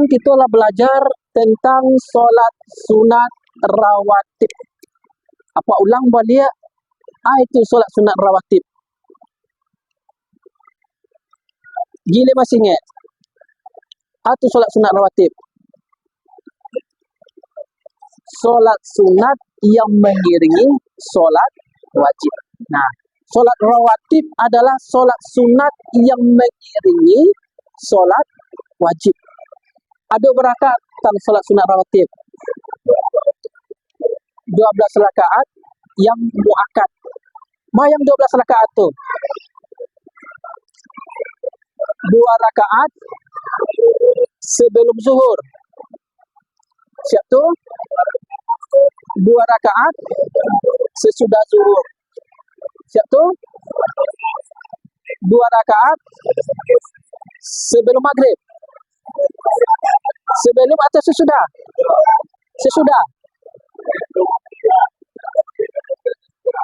Kita lah belajar tentang solat sunat rawatib. Apa ulang balik? Itu solat sunat rawatib. Gila masih ingat? Itu solat sunat rawatib. Solat sunat yang mengiringi solat wajib. Nah, solat rawatib adalah solat sunat yang mengiringi solat wajib. Ada berapa rakaat solat sunat rawatib? 12 rakaat yang muakkad. Yang 12 rakaat tu 2 rakaat sebelum zuhur. Siap tu? 2 rakaat sesudah zuhur. Siap tu? 2 rakaat sebelum maghrib. Sebelum atau sesudah? Sesudah.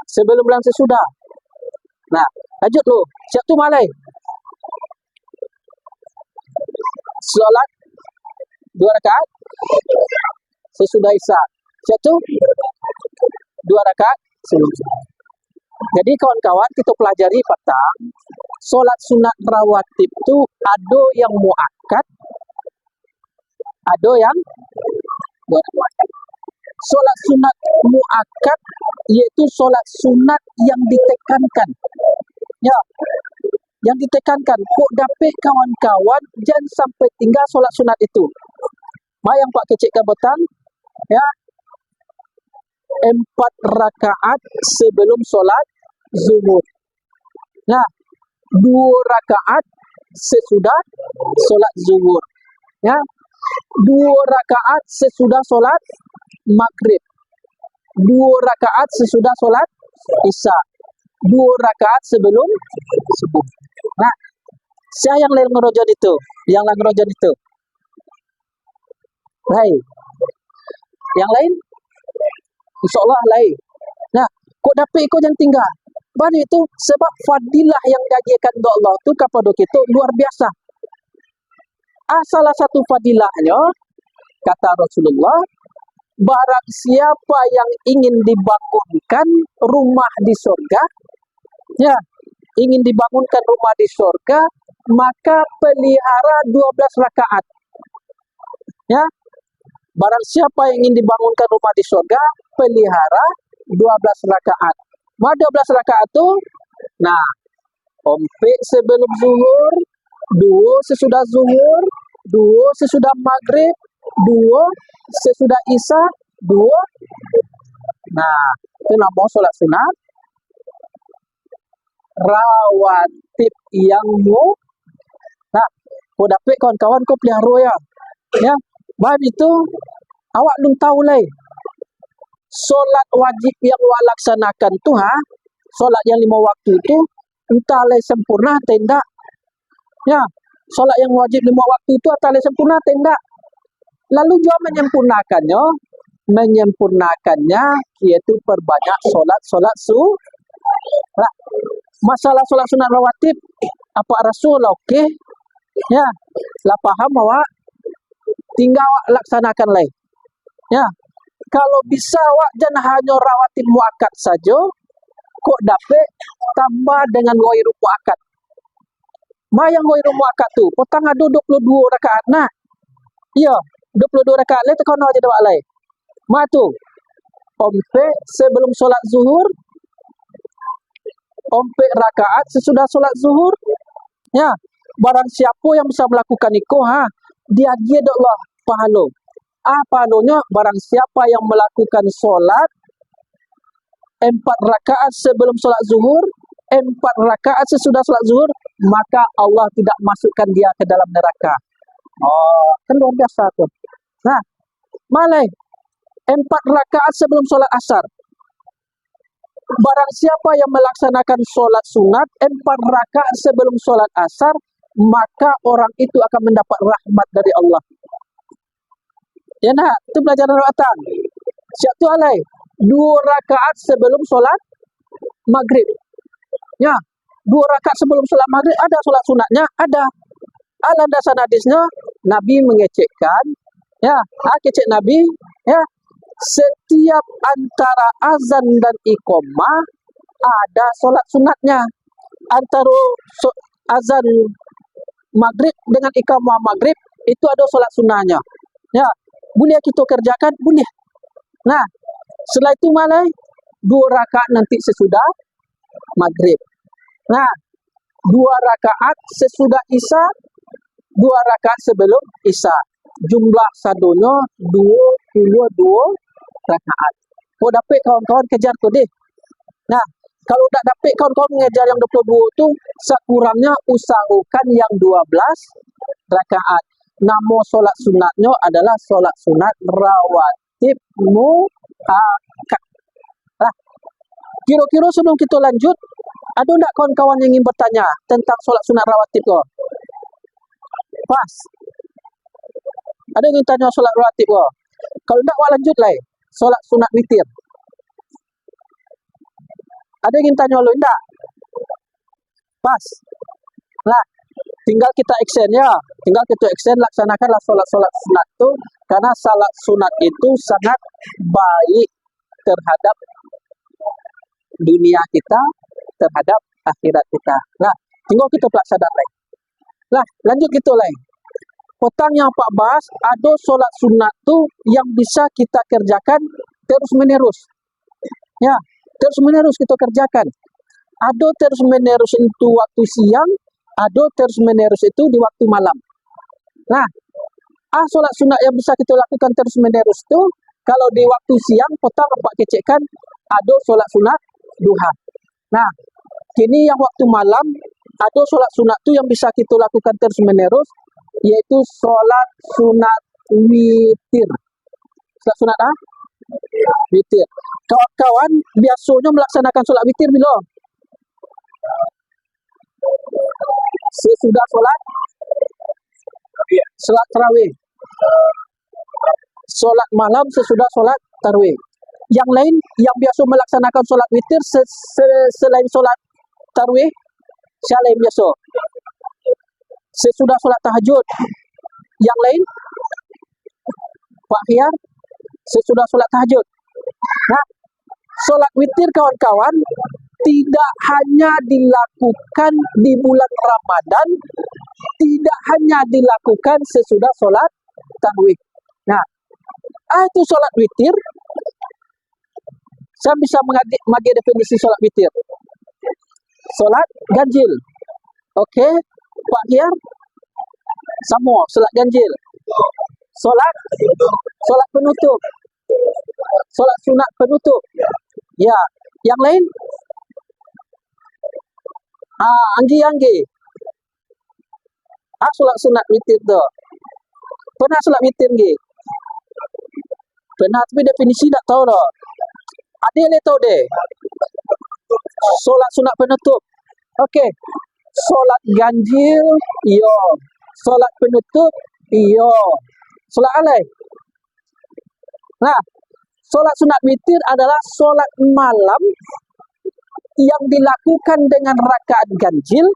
Sebelum dan sesudah. Nah, lanjut lu. Siap tu malai. Solat 2 rakaat sesudah isya. Siap tu? 2 rakaat sebelum isya. Jadi kawan-kawan, kita pelajari petang solat sunat rawatib tu ada yang muakkad, ada yang muakkad. Solat sunat muakkad iaitu solat sunat yang ditekankan. Ya, yang ditekankan. Kok dapat kawan-kawan jangan sampai tinggal solat sunat itu. Yang Pak kecikkan petang, ya, 4 rakaat sebelum solat zuhur. Nah, 2 rakaat sesudah solat zuhur. Ya, 2 rakaat sesudah solat maghrib. 2 rakaat sesudah solat isya. 2 rakaat sebelum subuh. Nah, siapa yang lain ngerojan itu? Yang lain ngerojan itu? Lain. Yang lain? InsyaAllah lain. Nah, kok dapat ikut yang tinggal? Bani itu sebab fadilah yang diajarkan oleh Allah itu kepada kita luar biasa. Salah satu fadilahnya, kata Rasulullah, barang siapa yang ingin dibangunkan rumah di surga, ya, ingin dibangunkan rumah di surga, maka pelihara 12 rakaat. Ya, barang siapa yang ingin dibangunkan rumah di surga, pelihara 12 rakaat. 12 rakaat tu, nah, ompek sebelum zuhur, 2 sesudah zuhur, 2 sesudah maghrib, 2 sesudah isya, 2. Nah, itu nama solat sunat rawatib yang nah, kau dapat kawan-kawan kau pelihara ya. Bab itu awak belum tahu lagi. Solat wajib yang awak laksanakan tu solat yang 5 waktu itu entah lagi sempurna atau tidak. Ya, solat yang wajib 5 waktu itu entah lagi sempurna atau tidak. Lalu juga menyempurnakannya yaitu perbanyak solat nah, masalah solat sunat rawatib apa Rasul okey ya, lah paham awak, tinggal awak laksanakan lagi ya. Kalau bisa awak jangan hanya rawatib muakkad saja, kok dapat tambah dengan ghairu muakkad. Yang ghairu muakkad tu petang ada 22 rakaat nah. Ya, 22 rakaat le tekono aja dak lai. Tu ompek sebelum solat zuhur, ompek rakaat sesudah solat zuhur. Ya, barang siapa yang bisa melakukan itu dia Allah pahala. Pahalanya barang siapa yang melakukan solat 4 rakaat sebelum solat zuhur, 4 rakaat sesudah solat zuhur, maka Allah tidak masukkan dia ke dalam neraka. Kan luar biasa tu. Nah, malai 4 rakaat sebelum solat asar. Barang siapa yang melaksanakan solat sunat 4 rakaat sebelum solat asar, maka orang itu akan mendapat rahmat dari Allah. Ya nah, itu pelajaran rawatan. Siap tu alai 2 rakaat sebelum solat maghrib. Ya, 2 rakaat sebelum solat maghrib ada solat sunatnya, ada. Landasan hadisnya Nabi mengecekkan, ya, kecek Nabi, ya, setiap antara azan dan iqamah ada solat sunatnya. Antara azan maghrib dengan iqamah maghrib itu ada solat sunahnya. Ya, boleh kita kerjakan, boleh. Nah, setelah itu malah 2 rakaat nanti sesudah maghrib. Nah, 2 rakaat sesudah isya, 2 rakaat sebelum isya. Jumlah sadonya 22 rakaat. Kau dapat kawan-kawan kejar tu deh. Nah, kalau tak dapat kawan-kawan mengejar yang 22 tu, sekurangnya usahakan yang 12 rakaat. Nama solat sunatnya adalah solat sunat rawatib muakkad. Kira-kira sebelum kita lanjut, ada tak kawan-kawan yang ingin bertanya tentang solat sunat rawatib kau? Pas. Ada yang ingin tanya solat rawatib kau? Kalau tak, wak lanjut lah. Solat sunat witir. Ada yang ingin tanya lo tak? Pas. Nah, tinggal kita action ya. Tinggal kita action, laksanakanlah solat-solat sunat itu, karena solat sunat itu sangat baik terhadap dunia kita, terhadap akhirat kita. Nah, tinggal kita pelaksanaan lain. Nah, lanjut kita lain. Petang yang 14, ada solat sunat tu yang bisa kita kerjakan terus menerus. Ya, terus menerus kita kerjakan. Ada terus menerus itu waktu siang, ada terus menerus itu di waktu malam. Nah, solat sunat yang bisa kita lakukan terus menerus itu, kalau di waktu siang, petang apa kecekkan, ada solat sunat duha. Nah, kini yang waktu malam, ada solat sunat itu yang bisa kita lakukan terus menerus, yaitu solat sunat witir. Solat sunat witir. Kawan-kawan biasanya melaksanakan solat witir bila? Sesudah solat tarawih. Solat malam sesudah solat tarawih. Yang lain yang biasa melaksanakan solat witir selain solat tarawih, siapa yang biasa? Sesudah solat tahajud. Yang lain? Pak Fiar, sesudah solat tahajud. Nah, solat witir kawan-kawan tidak hanya dilakukan di bulan Ramadan, tidak hanya dilakukan sesudah solat tarawih. Nah, itu solat witir. Saya bisa bagi definisi solat witir. Solat ganjil. Okey, Pak Hiar? Sama, solat ganjil. Solat penutup. Solat sunat penutup. Ya, yang lain? Anggi-anggi. Solat sunat witir tu. Pernah solat witir nggih? Pernah, tapi definisi tak tahu dah. Ada yang tahu deh. Solat sunat penutup. Okey. Solat ganjil, iya. Solat penutup, iya. Solat alai. Nah, solat sunat witir adalah solat malam yang dilakukan dengan rakaat ganjil,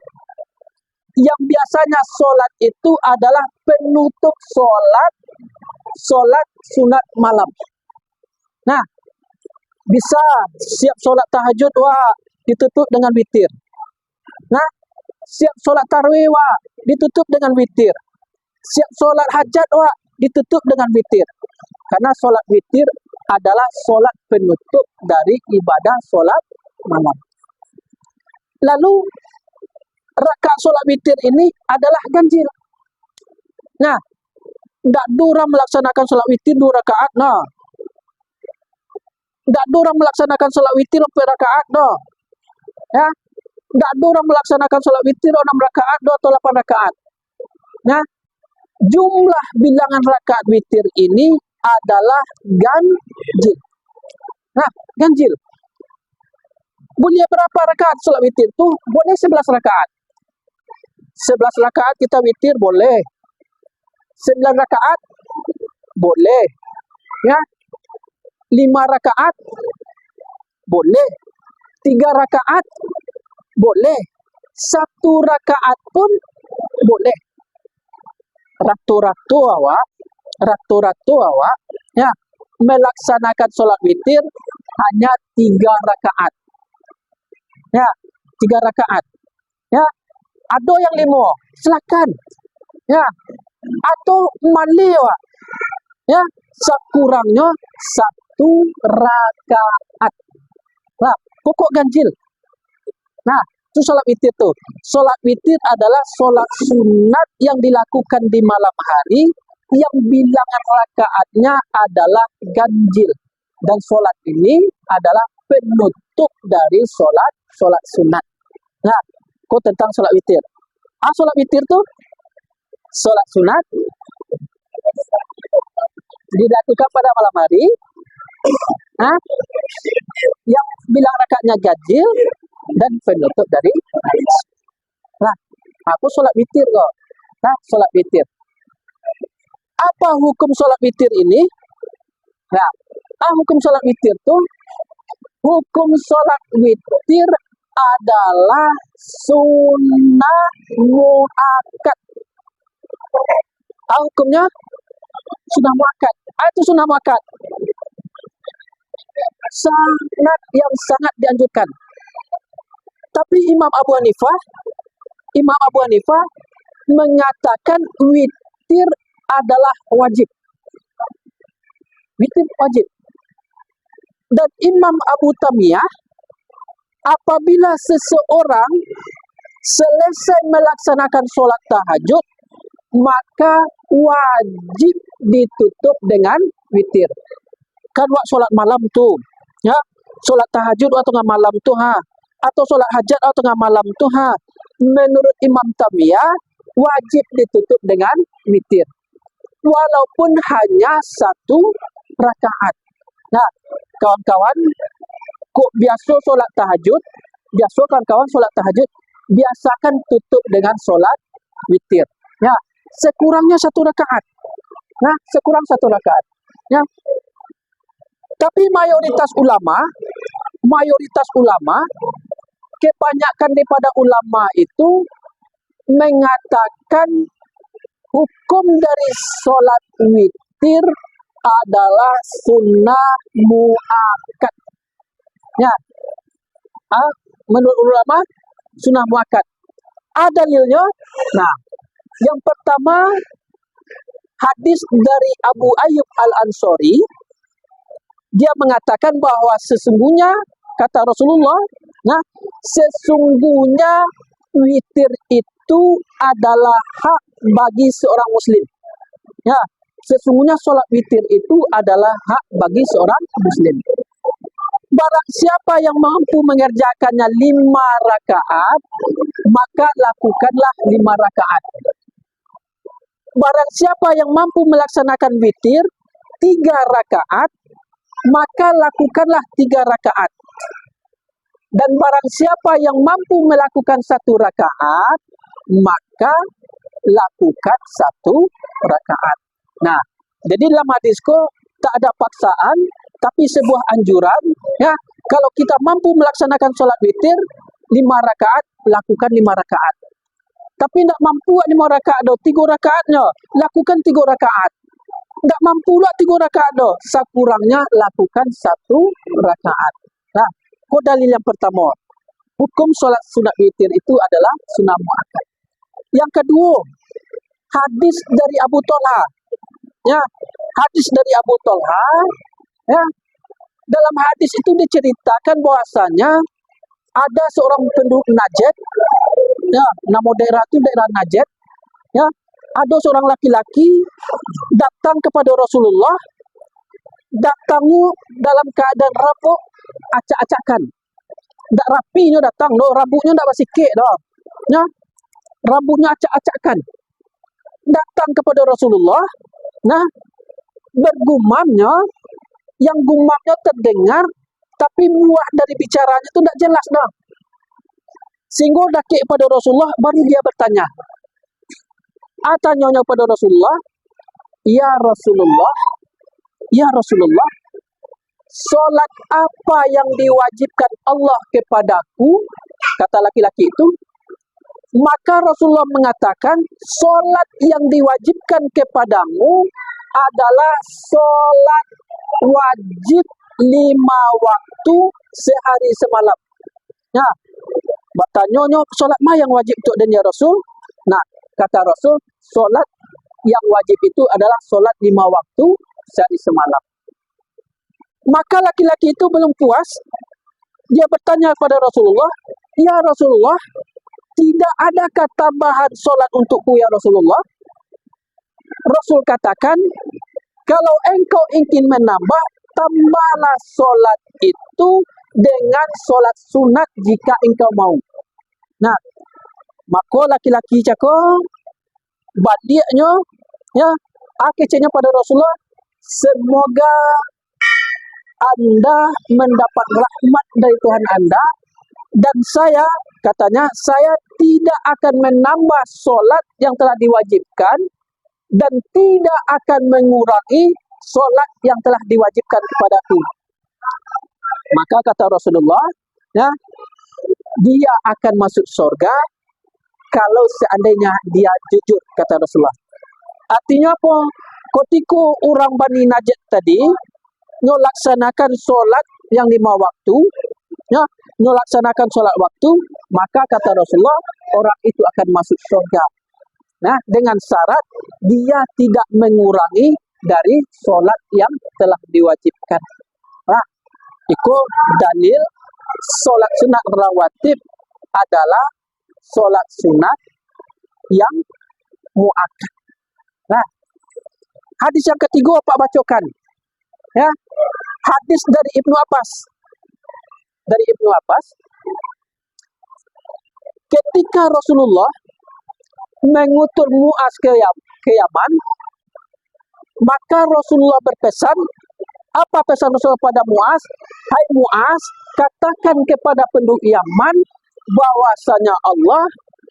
yang biasanya solat itu adalah penutup solat sunat malam. Nah, bisa siap solat tahajud ditutup dengan witir. Nah, siap solat tarawih ditutup dengan witir. Siap solat hajat ditutup dengan witir. Karena solat witir adalah solat penutup dari ibadah solat malam. Lalu rakaat solat witir ini adalah ganjil. Nah, tidak durang melaksanakan solat witir 2 rakaat. Nah, tidak durang melaksanakan solat witir 4 rakaat. Nah, ya, tidak durang melaksanakan solat witir 6 rakaat atau 8 rakaat. Nah, jumlah bilangan rakaat witir ini adalah ganjil. Nah, ganjil. Boleh berapa rakaat solat witir tu? Boleh 11 rakaat. 11 rakaat kita witir boleh. 9 rakaat boleh. Ya. 5 rakaat boleh. 3 rakaat boleh. 1 rakaat pun boleh. ratu-ratu awak, ya, melaksanakan sholat witir hanya 3 rakaat, ya, 3 rakaat, ya. Ada yang 5, silakan, ya. Atau mali awak, ya, sekurangnya 1 rakaat. Nah, pokok ganjil. Nah, itu sholat witir tuh. Sholat witir adalah sholat sunat yang dilakukan di malam hari yang bilangan rakaatnya adalah ganjil. Dan sholat ini adalah penutup dari sholat sunat. Nah, kok tentang sholat witir. Sholat witir tuh sholat sunat dilakukan pada malam hari, yang bilang rakaatnya ganjil dan penutup dari. Nah, aku sholat witir kok. Nah, sholat witir. Apa hukum sholat witir ini? Nah, hukum sholat witir tuh, hukum sholat witir adalah sunnah muakkad. Hukumnya sunnah muakkad. Itu sunnah muakkad. Sangat yang sangat dianjurkan. Tapi Imam Abu Hanifah mengatakan witir adalah wajib. Witir wajib. Dan Imam Abu Tamiyah, apabila seseorang selesai melaksanakan sholat tahajud, maka wajib ditutup dengan witir. Kan wak sholat malam tuh, ya, sholat tahajud atau tengah malam tuh, atau sholat hajat atau tengah malam tuh, menurut Imam Tamiyah wajib ditutup dengan witir, walaupun hanya 1 rakaat. Nah, kawan-kawan, kok biasa sholat tahajud, biasakan tutup dengan sholat witir. Ya, sekurangnya 1 rakaat. Nah, sekurang 1 rakaat. Ya. Tapi mayoritas ulama, kebanyakan daripada ulama itu mengatakan hukum dari sholat witir adalah sunnah muakkad. Ya, menurut ulama sunnah muakkad. Dalilnya, nah, yang pertama hadis dari Abu Ayyub Al-Ansari. Dia mengatakan bahwa sesungguhnya, kata Rasulullah, nah, sesungguhnya witir itu adalah hak bagi seorang muslim. Ya, sesungguhnya sholat witir itu adalah hak bagi seorang muslim. Barang siapa yang mampu mengerjakannya 5 rakaat, maka lakukanlah 5 rakaat. Barang siapa yang mampu melaksanakan witir 3 rakaat, maka lakukanlah 3 rakaat. Dan barang siapa yang mampu melakukan 1 rakaat, maka lakukan 1 rakaat. Nah, jadi dalam hadisku tak ada paksaan, tapi sebuah anjuran. Ya, kalau kita mampu melaksanakan sholat witir 5 rakaat, lakukan 5 rakaat. Tapi tidak mampu 5 rakaat, 3 rakaatnya, lakukan 3 rakaat. Tidak mampu lah 3 rakaat, sekurangnya lakukan 1 rakaat. Nah, kok dalil yang pertama, hukum sholat sunat witir itu adalah sunnah muakkad. Yang kedua, hadis dari Abu Thalha. Ya, hadis dari Abu Thalha, ya, dalam hadis itu diceritakan bahwasanya ada seorang penduduk Najd, ya, nama daerah itu daerah Najd, ya. Ada seorang laki-laki datang kepada Rasulullah, datangnya dalam keadaan rambut acak-acakan. Tak rapinya datang, rambutnya tak bersikit, ya. Rambutnya acak-acakan. Datang kepada Rasulullah, nah, bergumamnya, yang gumamnya terdengar, tapi buah dari bicaranya itu tak jelas, Sehingga dakik pada Rasulullah, baru dia bertanya. Tanyanya pada Rasulullah, ya Rasulullah, sholat apa yang diwajibkan Allah kepadaku? Kata laki-laki itu, Maka Rasulullah mengatakan, solat yang diwajibkan kepadamu adalah solat wajib 5 waktu sehari semalam. Ya, bertanya solat mah yang wajib untuk dan ya Rasul? Nah, kata Rasul, solat yang wajib itu adalah solat 5 waktu sehari semalam. Maka laki-laki itu belum puas. Dia bertanya kepada Rasulullah, ya Rasulullah, tidak adakah tambahan solat untukku ya Rasulullah? Rasul katakan, kalau engkau ingin menambah, tambahlah solat itu dengan solat sunat jika engkau mau. Nah, maka laki-laki cakap, badiknya, ya, akhirnya pada Rasulullah, semoga Anda mendapat rahmat dari Tuhan Anda, dan saya, katanya, saya tidak akan menambah solat yang telah diwajibkan, dan tidak akan mengurangi solat yang telah diwajibkan kepadaku. Maka kata Rasulullah, ya, dia akan masuk surga kalau seandainya dia jujur, kata Rasulullah. Artinya apa? Ketika orang Bani Najd tadi melaksanakan solat yang 5 waktu, ya, melaksanakan solat waktu, maka kata Rasulullah, orang itu akan masuk surga. Nah, dengan syarat dia tidak mengurangi dari solat yang telah diwajibkan. Nah, itu dalil solat sunat rawatib adalah solat sunat yang muakkad. Nah, hadis yang ketiga Pak bacakan. Ya, hadis dari Ibnu Abbas. Dari Ibnu Abbas, ketika Rasulullah mengutus Muaz ke Yaman, maka Rasulullah berpesan, apa pesan Rasulullah pada Muaz? Hai Muaz, katakan kepada penduduk Yaman bahwasanya Allah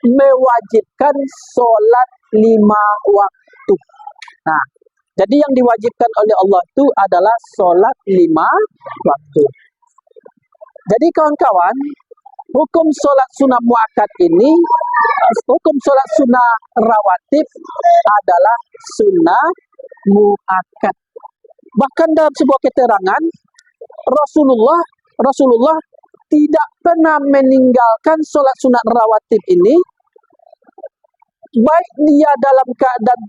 mewajibkan solat 5 waktu. Nah, jadi yang diwajibkan oleh Allah itu adalah solat 5 waktu. Jadi kawan-kawan, hukum solat sunnah muakkad ini, hukum solat sunnah rawatib adalah sunnah muakkad. Bahkan dalam sebuah keterangan, Rasulullah tidak pernah meninggalkan solat sunnah rawatib ini, baik dia dalam keadaan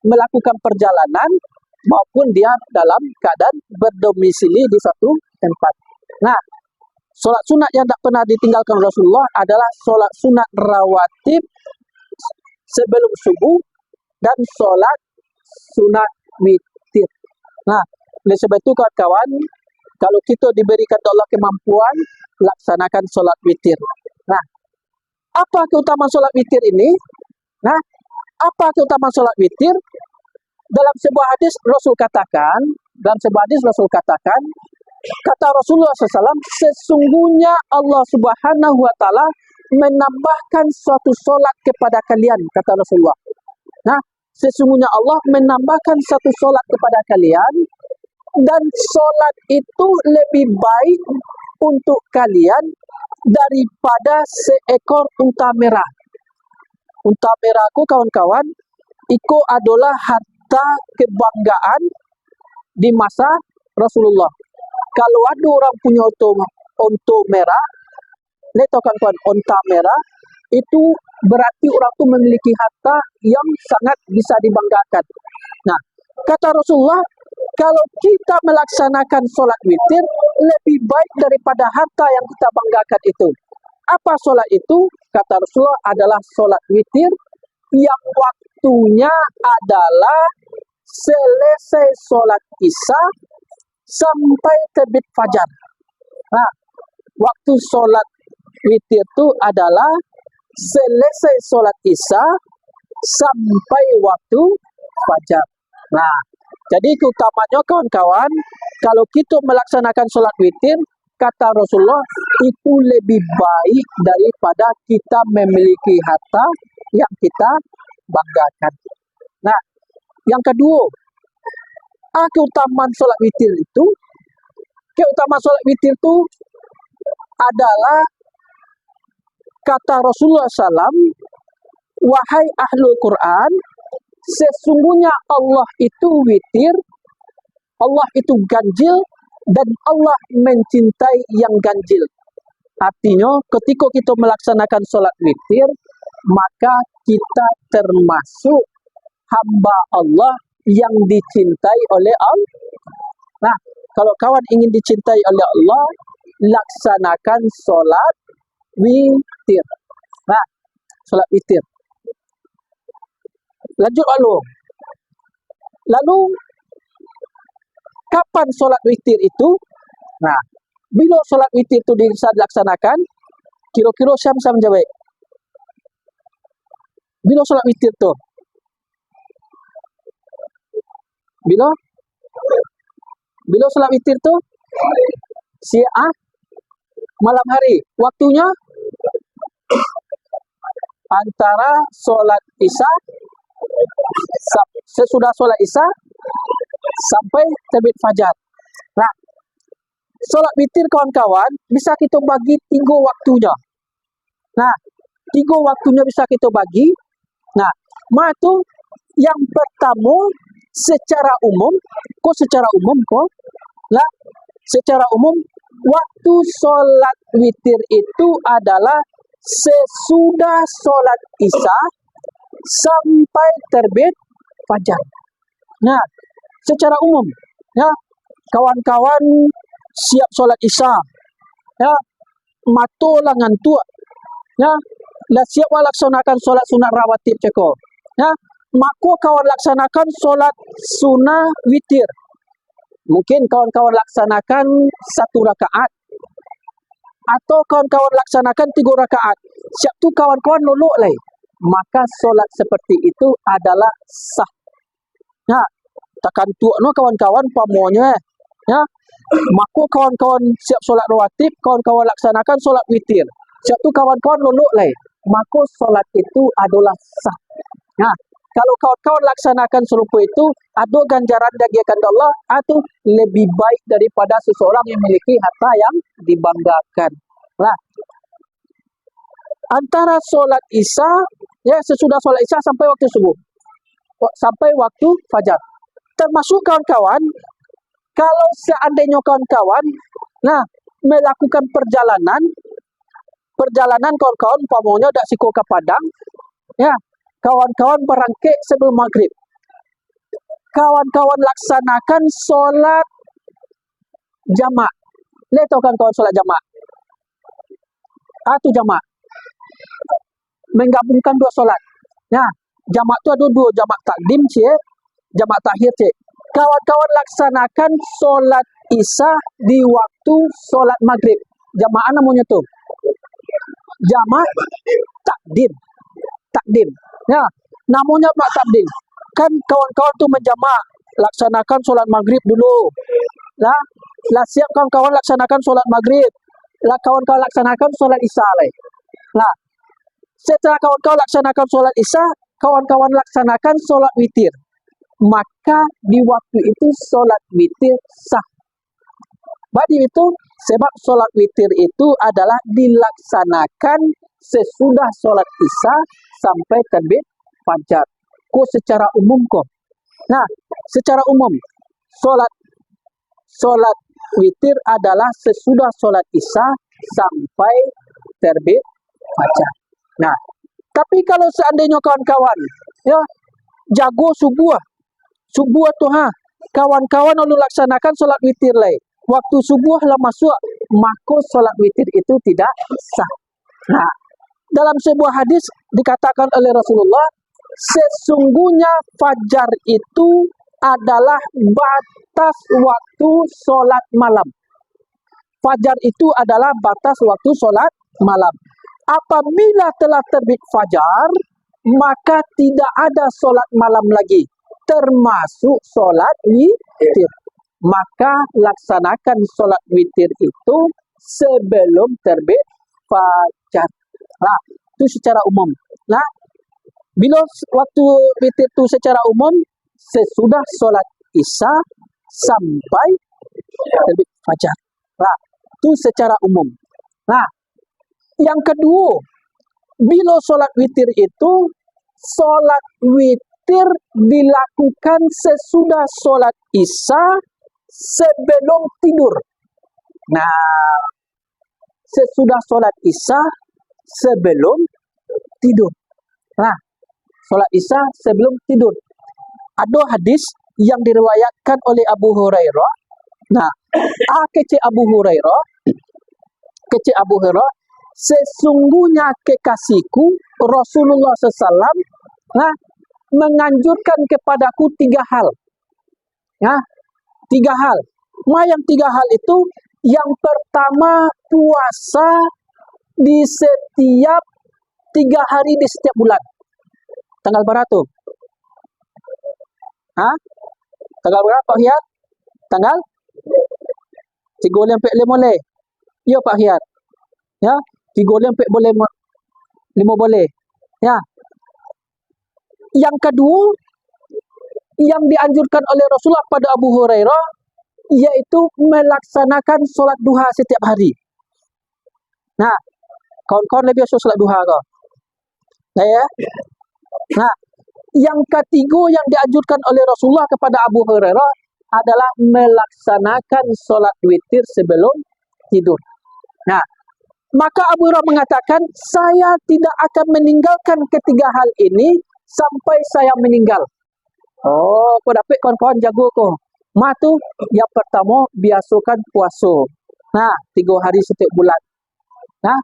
melakukan perjalanan maupun dia dalam keadaan berdomisili di satu tempat. Nah, solat sunat yang tak pernah ditinggalkan Rasulullah adalah solat sunat rawatib sebelum subuh dan solat sunat witir. Nah, oleh sebab itu kawan-kawan, kalau kita diberikan Allah kemampuan, laksanakan solat witir. Nah, apa keutamaan solat witir ini? Nah, apa keutamaan solat witir? Dalam sebuah hadis Rasul katakan, kata Rasulullah SAW, sesungguhnya Allah Subhanahu wa Ta'ala menambahkan suatu solat kepada kalian, kata Rasulullah. Nah, sesungguhnya Allah menambahkan satu solat kepada kalian, dan solat itu lebih baik untuk kalian daripada seekor unta merah. Unta merahku kawan-kawan, itu adalah harta kebanggaan di masa Rasulullah. Kalau ada orang punya unta merah, lihat kawan-kawan, unta merah itu berarti orang itu memiliki harta yang sangat bisa dibanggakan. Nah, kata Rasulullah, kalau kita melaksanakan solat witir lebih baik daripada harta yang kita banggakan itu. Apa solat itu? Kata Rasulullah adalah solat witir yang waktunya adalah selesai solat isya sampai terbit fajar. Nah, waktu solat witir itu adalah selesai solat isya sampai waktu fajar. Nah, jadi keutamanya kawan-kawan, kalau kita melaksanakan solat witir, kata Rasulullah, itu lebih baik daripada kita memiliki harta yang kita banggakan. Nah, yang kedua, keutamaan solat witir itu, adalah kata Rasulullah SAW, wahai ahlul Quran, sesungguhnya Allah itu witir, Allah itu ganjil, dan Allah mencintai yang ganjil. Artinya ketika kita melaksanakan sholat witir, maka kita termasuk hamba Allah yang dicintai oleh Allah. Nah, kalau kawan ingin dicintai oleh Allah, laksanakan sholat witir. Nah, sholat witir. Lanjut lalu kapan sholat witir itu? Nah, bila sholat witir itu bisa dilaksanakan, kira-kira siapa menjawab? Bila sholat witir itu? Bila sholat witir itu? Malam hari. Waktunya antara sholat isya, sesudah sholat isya sampai terbit fajar. Nah, sholat witir kawan-kawan bisa kita bagi 3 waktunya. Nah, 3 waktunya bisa kita bagi. Nah, itu yang pertama secara umum. Nah, secara umum waktu sholat witir itu adalah sesudah sholat isya sampai terbit fajar. Nah, secara umum, ya, kawan-kawan siap sholat isya, ya, mato lah ngantuk, ya, lah siap laksanakan sholat sunat rawatib ceko, ya, maka kawan laksanakan sholat sunah witir. Mungkin kawan-kawan laksanakan 1 rakaat, atau kawan-kawan laksanakan 3 rakaat. Siap tu kawan-kawan lolok lah. Maka solat seperti itu adalah sah. Ya, takkan tuak no kawan-kawan pamonya. Ya, maka kawan-kawan siap solat rawatib, kawan-kawan laksanakan solat witir. Siap tu kawan-kawan lolok lah. Maka solat itu adalah sah. Ya, kalau kawan-kawan laksanakan serupa itu, ada ganjaran dari Allah atau lebih baik daripada seseorang yang memiliki harta yang dibanggakan. Nah, antara solat isya, ya, sesudah solat isya sampai waktu subuh, sampai waktu fajar. Termasuk kawan-kawan, kalau seandainya kawan-kawan, nah, melakukan perjalanan kawan-kawan, umpamanya dak siko ke Padang, ya, kawan-kawan berangkat sebelum maghrib. Kawan-kawan laksanakan solat jamak. Lihat tahu kan kawan solat jamak? Atau jamak menggabungkan 2 solat. Nah, jamak itu ada 2, jamak takdim cik, jamak takhir cik. Kawan-kawan laksanakan solat isya di waktu solat maghrib. Jamak namanya tu? Jamak takdim. Ya, namanya jamak takdim. Kan kawan-kawan tu menjamak, laksanakan solat maghrib dulu. Lah siap kawan-kawan laksanakan solat maghrib. Lah kawan-kawan laksanakan solat isya lah. Nah, setelah kawan-kawan laksanakan solat isya, kawan-kawan laksanakan solat witir. Maka di waktu itu solat witir sah. Berarti itu sebab solat witir itu adalah dilaksanakan sesudah solat isya sampai terbit fajar. Secara umum kok. Nah, secara umum solat witir adalah sesudah solat isya sampai terbit fajar. Nah, tapi kalau seandainya kawan-kawan, ya, jago subuh tu kawan-kawan lalu laksanakan solat witir lah. Waktu subuh lah masuk, maka solat witir itu tidak sah. Nah, dalam sebuah hadis dikatakan oleh Rasulullah, sesungguhnya fajar itu adalah batas waktu solat malam. Fajar itu adalah batas waktu solat malam. Apabila telah terbit fajar, maka tidak ada solat malam lagi, termasuk solat witir. Maka laksanakan solat witir itu sebelum terbit fajar. Nah, itu secara umum. Nah, bila waktu witir itu secara umum sesudah solat isya sampai terbit fajar. Nah, itu secara umum. Nah, yang kedua, bila solat witir itu Solat witir dilakukan sesudah solat isya sebelum tidur. Nah, sesudah solat isya sebelum tidur. Nah, solat isya sebelum tidur. Ada hadis yang diriwayatkan oleh Abu Hurairah. Nah, kecil Abu Hurairah, sesungguhnya kekasihku Rasulullah SAW menganjurkan kepadaku 3 hal. Nah, 3 hal. Yang 3 hal itu, yang pertama puasa di setiap 3 hari di setiap bulan. Tanggal berapa tuh? Tanggal berapa Pak Hiat? Tanggal 3 sampai 5 boleh. Ya Pak Hiat. Ya, 3 sampai boleh 5 boleh. Ya. Yang kedua yang dianjurkan oleh Rasulullah pada Abu Hurairah yaitu melaksanakan solat duha setiap hari. Nah, kawan-kawan lebih biasa solat duha kau. Nah, ya. Nah, yang ketiga yang dianjurkan oleh Rasulullah kepada Abu Hurairah adalah melaksanakan solat witir sebelum tidur. Nah, maka Abu Hurairah mengatakan, saya tidak akan meninggalkan ketiga hal ini sampai saya meninggal. Oh, kau dapat kawan-kawan jago kau. Tu yang pertama biasakan puasa. Nah, 3 hari setiap bulan. Nah,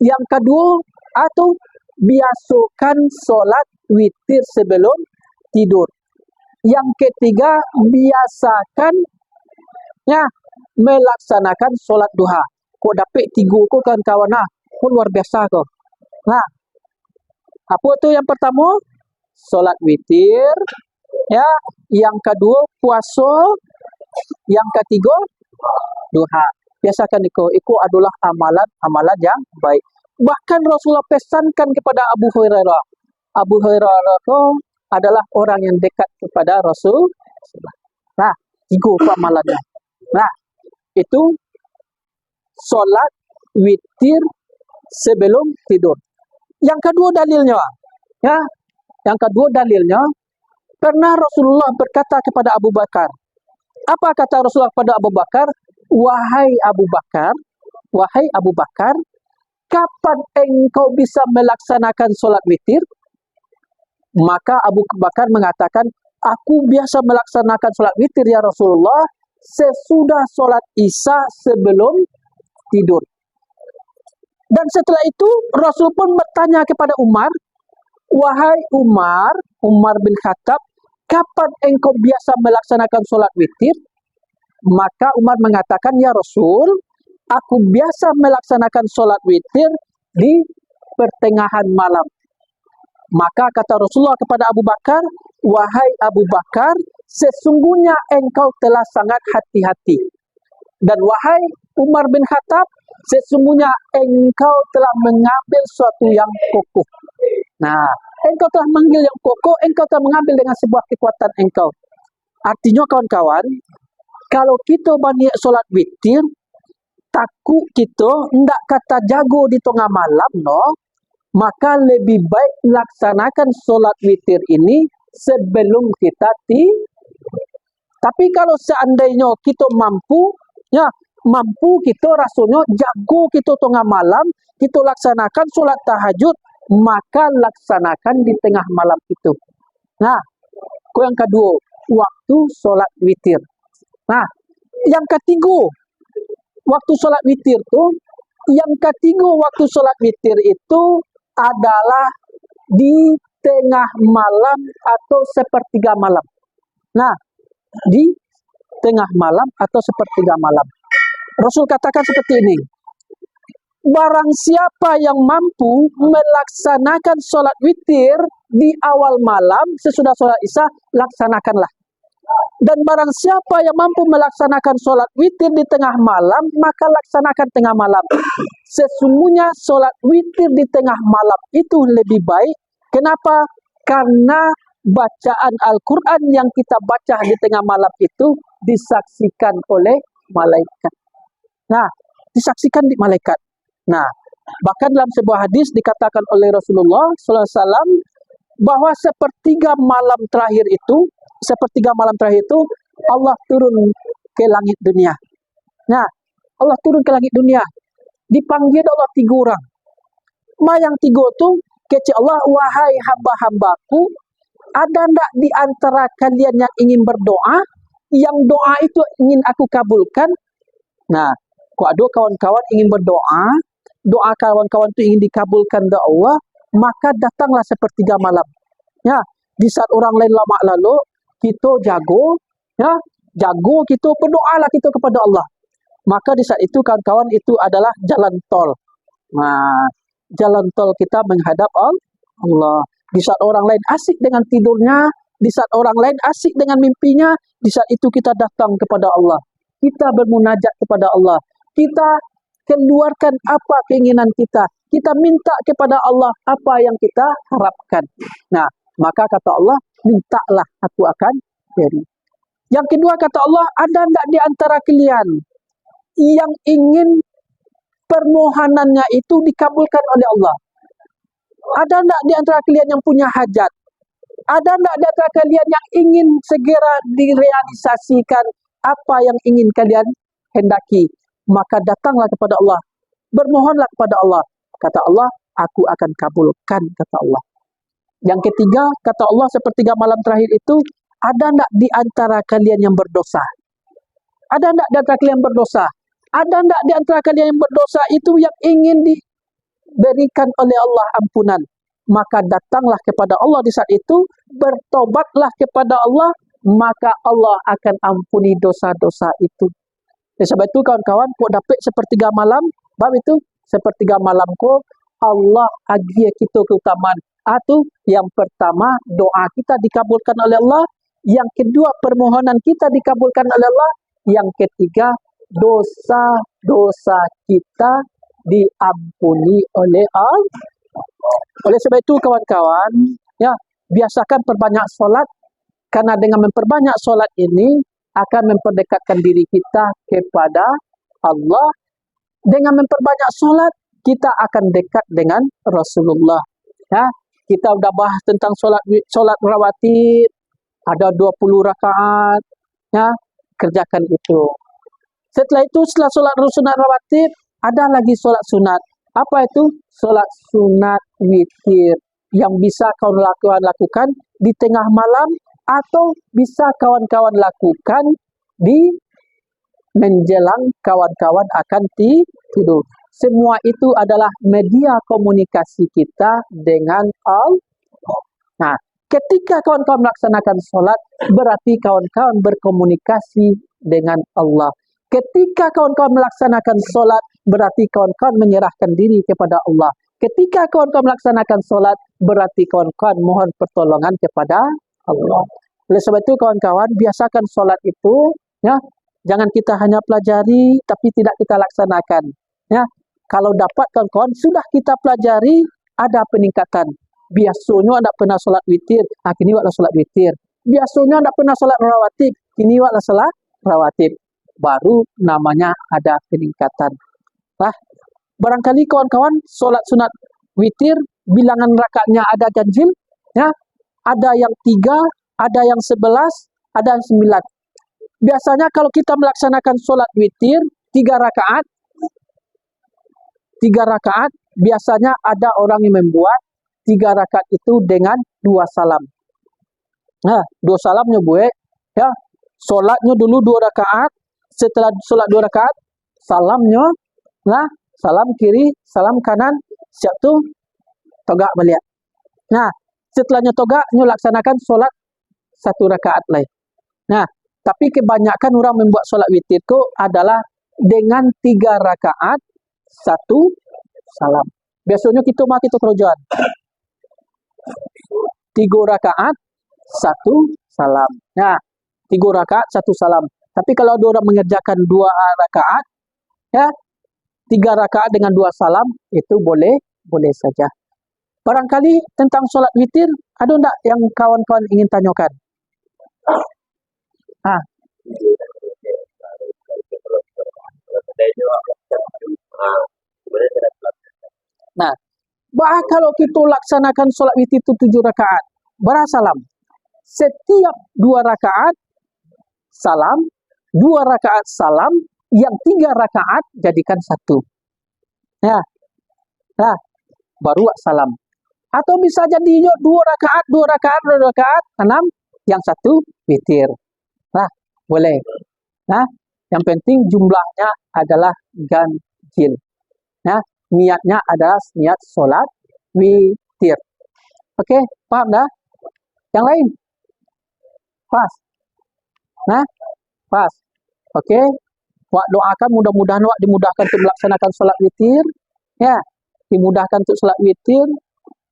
yang kedua atau biasakan solat witir sebelum tidur. Yang ketiga biasakan melaksanakan solat duha. Kau dapat 3 kau kawan-kawan. Kau luar biasa kau. Nah, apa tu yang pertama? Solat witir. Ya, yang kedua puasa, yang ketiga duha. Biasakan itu adalah amalan yang baik. Bahkan Rasulullah pesankan kepada Abu Hurairah. Abu Hurairah itu adalah orang yang dekat kepada Rasul. Nah, 3 amalannya. Nah, itu solat witir sebelum tidur. Yang kedua dalilnya, ya, yang kedua dalilnya, pernah Rasulullah berkata kepada Abu Bakar. Apa kata Rasulullah kepada Abu Bakar? Wahai Abu Bakar, kapan engkau bisa melaksanakan solat witir? Maka Abu Bakar mengatakan, aku biasa melaksanakan solat witir ya Rasulullah sesudah solat isya sebelum tidur. Dan setelah itu Rasul pun bertanya kepada Umar, wahai Umar bin Khattab, kapan engkau biasa melaksanakan solat witir? Maka Umar mengatakan, ya Rasul, aku biasa melaksanakan solat witir di pertengahan malam. Maka kata Rasulullah kepada Abu Bakar, wahai Abu Bakar, sesungguhnya engkau telah sangat hati-hati. Dan wahai Umar bin Khattab, sesungguhnya engkau telah mengambil suatu yang kokoh. Nah, engkau telah mengambil yang kokoh, engkau telah mengambil dengan sebuah kekuatan engkau. Artinya kawan-kawan, kalau kita banyak solat witir, takut kita tidak kata jago di tengah malam, maka lebih baik laksanakan solat witir ini sebelum kita tidur. Tapi kalau seandainya kita mampu kita rasanya jago kita tengah malam, kita laksanakan solat tahajud, maka laksanakan di tengah malam itu. Nah, yang kedua, waktu solat witir. Nah, yang ketiga, waktu solat witir itu adalah di tengah malam atau sepertiga malam. Nah, di tengah malam atau sepertiga malam. Rasul katakan seperti ini. Barang siapa yang mampu melaksanakan solat witir di awal malam sesudah solat isya, laksanakanlah. Dan barang siapa yang mampu melaksanakan solat witir di tengah malam, maka laksanakan tengah malam. Sesungguhnya solat witir di tengah malam itu lebih baik. Kenapa? Karena bacaan Al-Quran yang kita baca di tengah malam itu disaksikan oleh malaikat. Nah, disaksikan di malaikat. Nah, bahkan dalam sebuah hadis dikatakan oleh Rasulullah SAW, bahwa sepertiga malam terakhir itu Allah turun ke langit dunia. Nah, Allah turun ke langit dunia. Dipanggil Allah 3 orang. Yang 3 tu kata Allah, wahai hamba-hambaku, ada tak di antara kalian yang ingin berdoa, yang doa itu ingin aku kabulkan? Nah, kalau ada kawan-kawan ingin berdoa, doa kawan-kawan itu ingin dikabulkan oleh Allah, maka datanglah sepertiga malam. Ya, di saat orang lain lama lalu, kita jago, ya, kita berdoalah kita kepada Allah. Maka di saat itu kawan-kawan itu adalah jalan tol. Nah, jalan tol kita menghadap Allah. Di saat orang lain asik dengan tidurnya, di saat orang lain asik dengan mimpinya, di saat itu kita datang kepada Allah. Kita bermunajat kepada Allah. Kita keluarkan apa keinginan kita. Kita minta kepada Allah apa yang kita harapkan. Nah, maka kata Allah, mintalah aku akan beri. Yang kedua kata Allah, ada tidak di antara kalian yang ingin permohonannya itu dikabulkan oleh Allah? Ada tidak di antara kalian yang punya hajat? Ada tidak di antara kalian yang ingin segera direalisasikan apa yang ingin kalian hendaki? Maka datanglah kepada Allah. Bermohonlah kepada Allah. Kata Allah, aku akan kabulkan, kata Allah. Yang ketiga, kata Allah, sepertiga malam terakhir itu, ada tidak di antara kalian yang berdosa? Ada tidak di antara kalian berdosa? Ada tidak di antara kalian yang berdosa itu yang ingin diberikan oleh Allah ampunan? Maka datanglah kepada Allah di saat itu, bertobatlah kepada Allah, maka Allah akan ampuni dosa-dosa itu. Sebab itu kawan-kawan, kok dapat sepertiga malam, bab itu sepertiga malam kok Allah agi kita keutamaan. Atau yang pertama, doa kita dikabulkan oleh Allah. Yang kedua, permohonan kita dikabulkan oleh Allah. Yang ketiga, dosa-dosa kita diampuni oleh Allah. Oleh sebab itu kawan-kawan, ya, biasakan perbanyak solat, karena dengan memperbanyak solat ini akan memperdekatkan diri kita kepada Allah. Dengan memperbanyak solat, kita akan dekat dengan Rasulullah. Ya, kita sudah bahas tentang solat rawatib, ada 20 rakaat, ya, kerjakan itu. Setelah itu, setelah solat sunat rawatib, ada lagi solat sunat. Apa itu? Solat sunat witir yang bisa kawan-kawan lakukan di tengah malam atau bisa kawan-kawan lakukan di menjelang kawan-kawan akan tidur. Semua itu adalah media komunikasi kita dengan Allah. Nah, ketika kawan-kawan melaksanakan solat, berarti kawan-kawan berkomunikasi dengan Allah. Ketika kawan-kawan melaksanakan solat, berarti kawan-kawan menyerahkan diri kepada Allah. Ketika kawan-kawan melaksanakan solat, berarti kawan-kawan mohon pertolongan kepada Allah. Oleh sebab itu kawan-kawan, biasakan solat itu, ya, jangan kita hanya pelajari, tapi tidak kita laksanakan. Ya, kalau dapat kawan-kawan, sudah kita pelajari, ada peningkatan. Biasanya tidak pernah solat witir, kini waklah solat witir. Biasanya tidak pernah solat rawatib, kini waklah solat rawatib. Baru namanya ada peningkatan. Nah, barangkali kawan-kawan solat sunat witir, bilangan rakaatnya ada ganjil, ya, ada yang 3, ada yang 11, ada yang 9. Biasanya kalau kita melaksanakan solat witir 3 rakaat, biasanya ada orang yang membuat 3 rakaat itu dengan 2 salam. Nah, 2 salamnya buat, ya, solatnya dulu 2 rakaat, setelah solat 2 rakaat, salamnya, nah, salam kiri, salam kanan, siap tu, togak balik. Nah, setelahnya togak, laksanakan solat 1 rakaat lain. Nah, tapi kebanyakan orang membuat solat witir itu adalah dengan 3 rakaat, 1 salam. Biasanya kita kerjaan 3 rakaat, 1 salam. Nah, 3 rakaat, 1 salam. Tapi kalau ada orang mengerjakan 2 rakaat, ya, 3 rakaat dengan 2 salam, itu boleh saja. Barangkali tentang solat witir, ada enggak yang kawan-kawan ingin tanyakan? Nah, Bah kalau kita laksanakan solat witir itu 7 rakaat, berapa salam? Setiap 2 rakaat salam, 2 rakaat salam, yang 3 rakaat jadikan 1. Ya, nah, baru salam. Atau bisa jadi 2 rakaat, 2 rakaat, 2 rakaat, 6, yang 1 witir. Nah, boleh. Nah, yang penting jumlahnya adalah ganjil. Nah, niatnya adalah niat solat witir. Oke, paham dah? Yang lain? Pas. Nah, pas. Oke. Wak doakan mudah-mudahan wak dimudahkan untuk melaksanakan solat witir. Ya, dimudahkan untuk solat witir.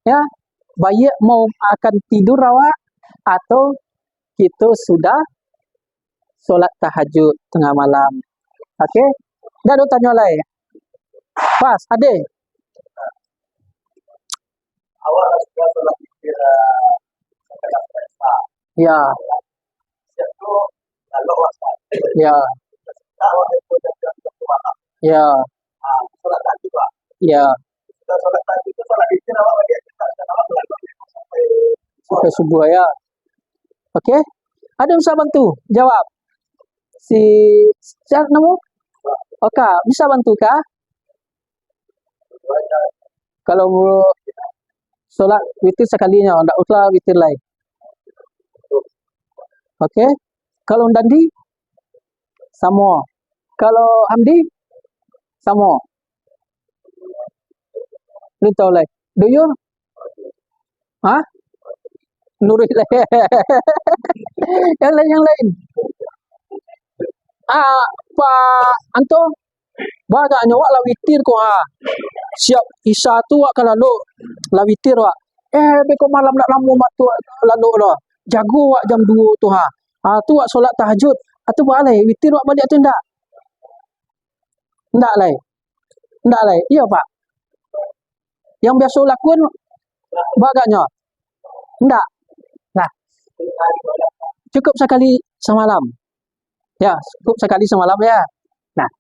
Ya, baik mau akan tidur awak atau kita sudah solat tahajud tengah malam. Oke. Dah ada tanya lain. Pas, ada. Awal sudah solat witir setelah pesta. Ya. Itu lalu wasat. Ya. Awal itu jam 1 malam. Ya. Solat tahajud Pak. Ya. Kita solat tahajud itu solat witir awal bagi kita dan awal sampai subuh ya. Oke. Ada yang bisa bantu? Jawab. Siapa nama? Oke, bisa bantu kah? Kalau solat witir sekalinya, tidak usah witir lain. Oke. Kalau Dandi, sama. Kalau Hamdi, sama. Lu tahu lain. Do you? Hah? Nurul lain. yang lain. Pak Anto, bagaknya wak lah witir ko ha. Siap Isya tu wak kalau lalu lah witir wak. Beko malam nak lama mak tu lalu dah. Jago wak jam 2 tu ha. Tu wak solat tahajud. Atau buat alai witir wak balik tu ndak? Ndak alai. Ndak alai. Iya Pak. Yang biasa lakukan bagaknya. Ndak. Nah. Cukup sekali semalam. Ya, cukup sekali semalam ya. Nah,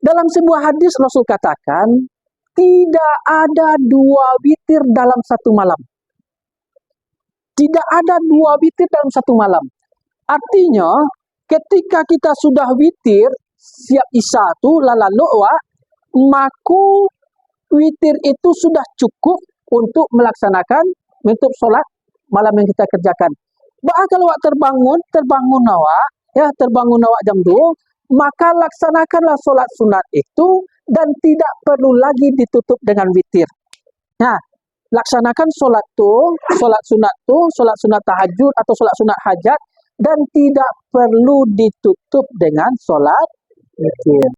dalam sebuah hadis Rasul katakan, tidak ada 2 witir dalam satu malam. Tidak ada 2 witir dalam satu malam. Artinya, ketika kita sudah witir, siap Isya itu, lalu maka witir itu sudah cukup untuk melaksanakan untuk sholat malam yang kita kerjakan. Bahkan kalau terbangun awak jam 2, maka laksanakanlah sholat sunat itu dan tidak perlu lagi ditutup dengan witir. Nah, laksanakan sholat sunat tahajud atau sholat sunat hajat dan tidak perlu ditutup dengan sholat witir.